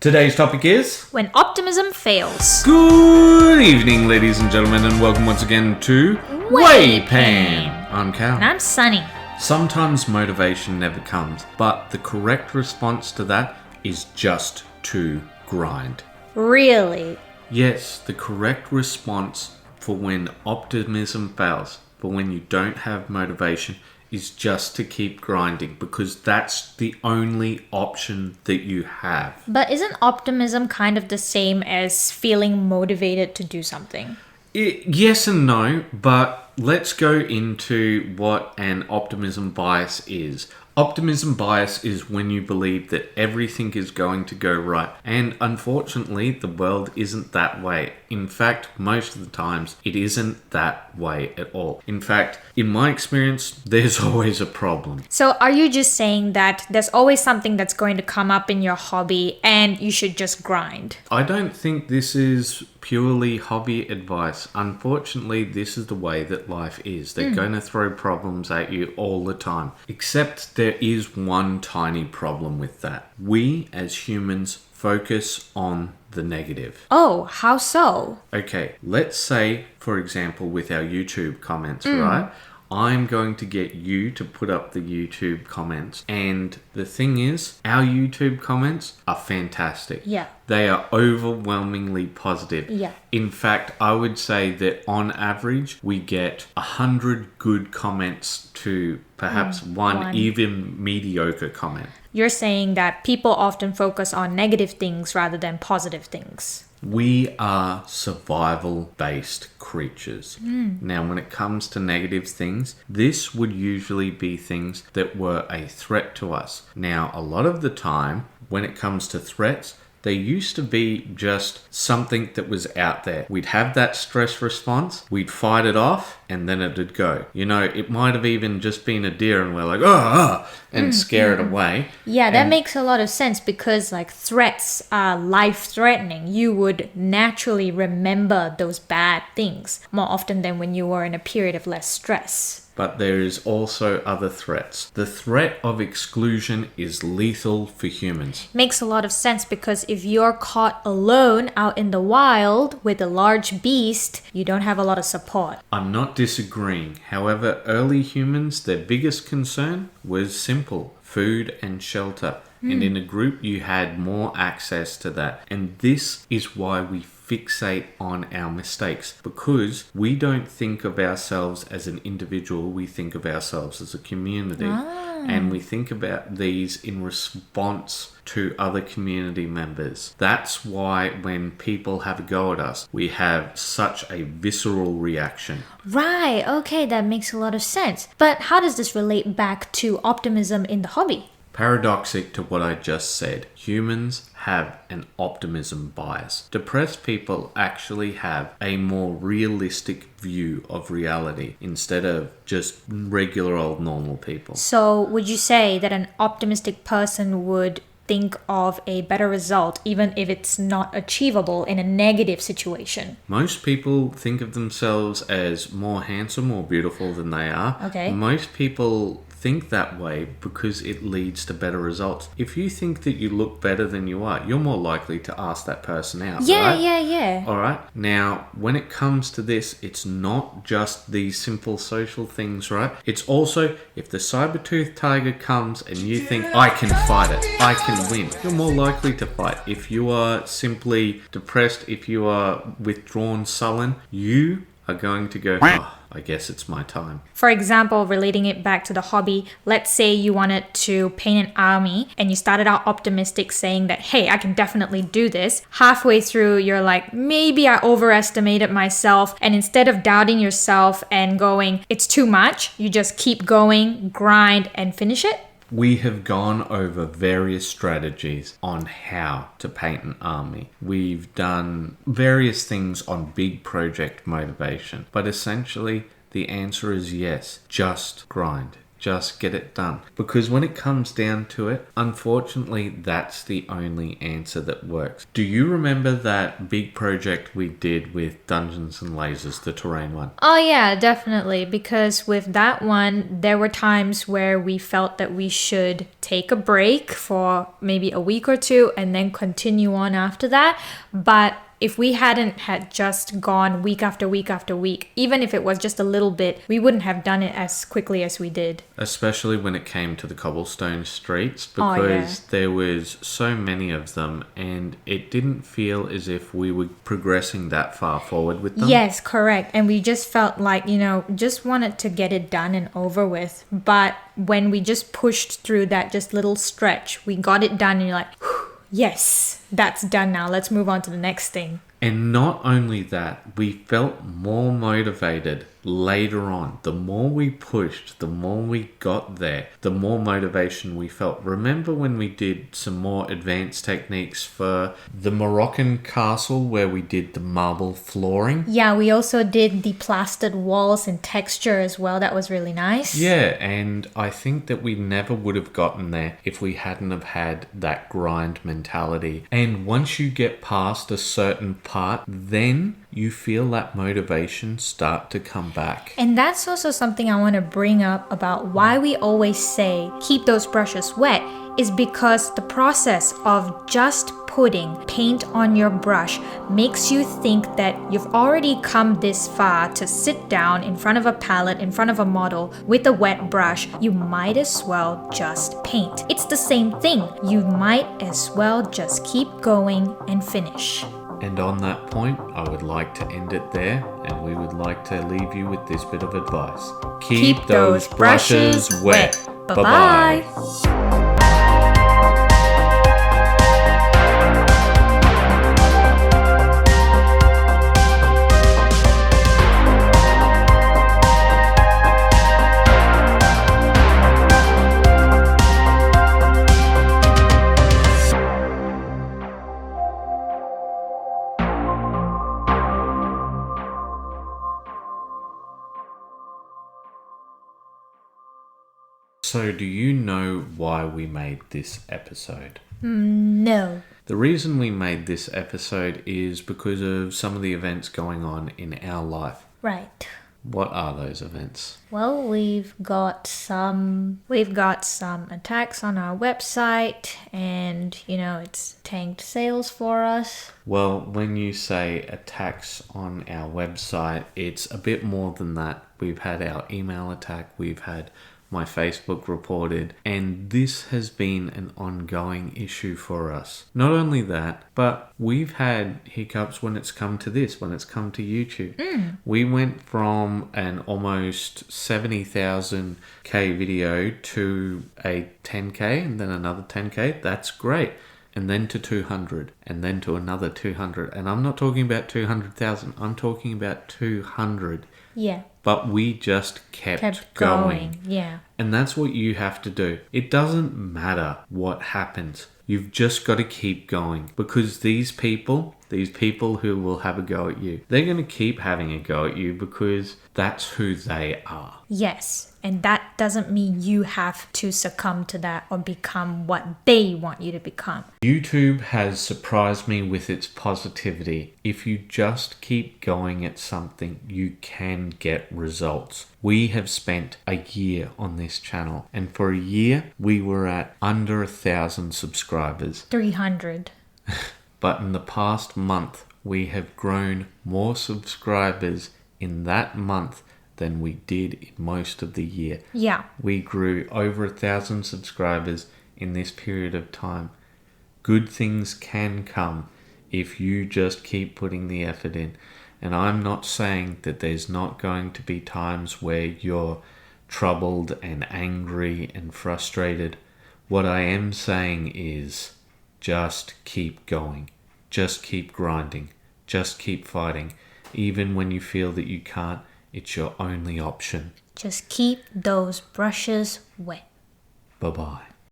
Today's topic is... when optimism fails. Good evening, ladies and gentlemen, and welcome once again to WAYPN. I'm Cal. And I'm Sunny. Sometimes motivation never comes, but the correct response to that is just to grind. Really? Yes, the correct response for when optimism fails, for when you don't have motivation, is just to keep grinding, because that's the only option that you have. But isn't optimism kind of the same as feeling motivated to do something? Yes and no, but let's go into what an optimism bias is. Optimism bias is when you believe that everything is going to go right. And unfortunately, the world isn't that way. In fact, most of the times, it isn't that way at all. In fact, in my experience, there's always a problem. So are you just saying that there's always something that's going to come up in your hobby and you should just grind? I don't think this is purely hobby advice. Unfortunately, this is the way that life is. They're going to throw problems at you all the time. Except there is one tiny problem with that. We, as humans, focus on the negative. Oh, how so? Okay, let's say, for example, with our YouTube comments, right? I'm going to get you to put up the YouTube comments. And the thing is, our YouTube comments are fantastic. Yeah. They are overwhelmingly positive. Yeah. In fact, I would say that on average, we get 100 good comments to perhaps one even mediocre comment. You're saying that people often focus on negative things rather than positive things. We are survival-based creatures. Now, when it comes to negative things, this would usually be things that were a threat to us. Now, a lot of the time, when it comes to threats, they used to be just something that was out there. We'd have that stress response, we'd fight it off, and then it'd go. You know, it might have even just been a deer and we're like, and scare it away. Yeah, that makes a lot of sense because like threats are life-threatening. You would naturally remember those bad things more often than when you were in a period of less stress. But there is also other threats. The threat of exclusion is lethal for humans. Makes a lot of sense because if you're caught alone out in the wild with a large beast, you don't have a lot of support. I'm not disagreeing. However, early humans, their biggest concern was simple: food and shelter. And in a group, you had more access to that. And this is why we fixate on our mistakes, because we don't think of ourselves as an individual, we think of ourselves as a community. And we think about these in response to other community members. That's why when people have a go at us, we have such a visceral reaction. Right, okay, that makes a lot of sense. But how does this relate back to optimism in the hobby? Paradoxic to what I just said, humans have an optimism bias. Depressed people actually have a more realistic view of reality instead of just regular old normal people. So would you say that an optimistic person would think of a better result even if it's not achievable in a negative situation? Most people think of themselves as more handsome or beautiful than they are. Okay. Most people think that way because it leads to better results. If you think that you look better than you are, you're more likely to ask that person out, right? Yeah. All right. Now, when it comes to this, it's not just these simple social things, right? It's also if the saber-toothed tiger comes and you think, I can fight it, I can win, you're more likely to fight. If you are simply depressed, if you are withdrawn, sullen, you are going to go, I guess it's my time. For example, relating it back to the hobby, let's say you wanted to paint an army and you started out optimistic saying that, hey, I can definitely do this. Halfway through, you're like, maybe I overestimated myself. And instead of doubting yourself and going, it's too much, you just keep going, grind, and finish it. We have gone over various strategies on how to paint an army. We've done various things on big project motivation. But essentially, the answer is yes, just grind. Just get it done. Because when it comes down to it, unfortunately, that's the only answer that works. Do you remember that big project we did with Dungeons and Lasers, the terrain one? Oh yeah, definitely. Because with that one, there were times where we felt that we should take a break for maybe a week or two and then continue on after that. But if we hadn't had just gone week after week after week, even if it was just a little bit, we wouldn't have done it as quickly as we did. Especially when it came to the cobblestone streets, because there was so many of them and it didn't feel as if we were progressing that far forward with them. Yes, correct. And we just felt like, just wanted to get it done and over with. But when we just pushed through that just little stretch, we got it done and you're like, whew, yes, that's done now. Let's move on to the next thing. And not only that, we felt more motivated later on. The more we pushed, the more we got there, the more motivation we felt. Remember when we did some more advanced techniques for the Moroccan castle where we did the marble flooring? Yeah, we also did the plastered walls and texture as well. That was really nice. Yeah, and I think that we never would have gotten there if we hadn't have had that grind mentality. And once you get past a certain part, then you feel that motivation start to come back. And that's also something I want to bring up about why we always say keep those brushes wet is because the process of just putting paint on your brush makes you think that you've already come this far to sit down in front of a palette, in front of a model with a wet brush. You might as well just paint. It's the same thing. You might as well just keep going and finish. And on that point, I would like to end it there, and we would like to leave you with this bit of advice. Keep those brushes wet. Bye-bye. So do you know why we made this episode? No. The reason we made this episode is because of some of the events going on in our life. Right. What are those events? Well, we've got some attacks on our website and, it's tanked sales for us. Well, when you say attacks on our website, it's a bit more than that. We've had our email attack, we've had my Facebook reported, and this has been an ongoing issue for us. Not only that, but we've had hiccups when it's come to this, when it's come to YouTube. We went from an almost 70,000k video to a 10k and then another 10k. That's great. And then to 200 and then to another 200. And I'm not talking about 200,000. I'm talking about 200. Yeah. But we just kept going. Yeah. And that's what you have to do. It doesn't matter what happens. You've just got to keep going. Because these people who will have a go at you, they're going to keep having a go at you because that's who they are. Yes. And that doesn't mean you have to succumb to that or become what they want you to become. YouTube has surprised me with its positivity. If you just keep going at something, you can get results. We have spent a year on this channel, and for a year, we were at under 1,000 subscribers. 300. But in the past month, we have grown more subscribers in that month than we did in most of the year. Yeah. We grew over 1,000 subscribers in this period of time. Good things can come if you just keep putting the effort in. And I'm not saying that there's not going to be times where you're troubled and angry and frustrated. What I am saying is just keep going. Just keep grinding. Just keep fighting. Even when you feel that you can't, it's your only option. Just keep those brushes wet. Bye-bye.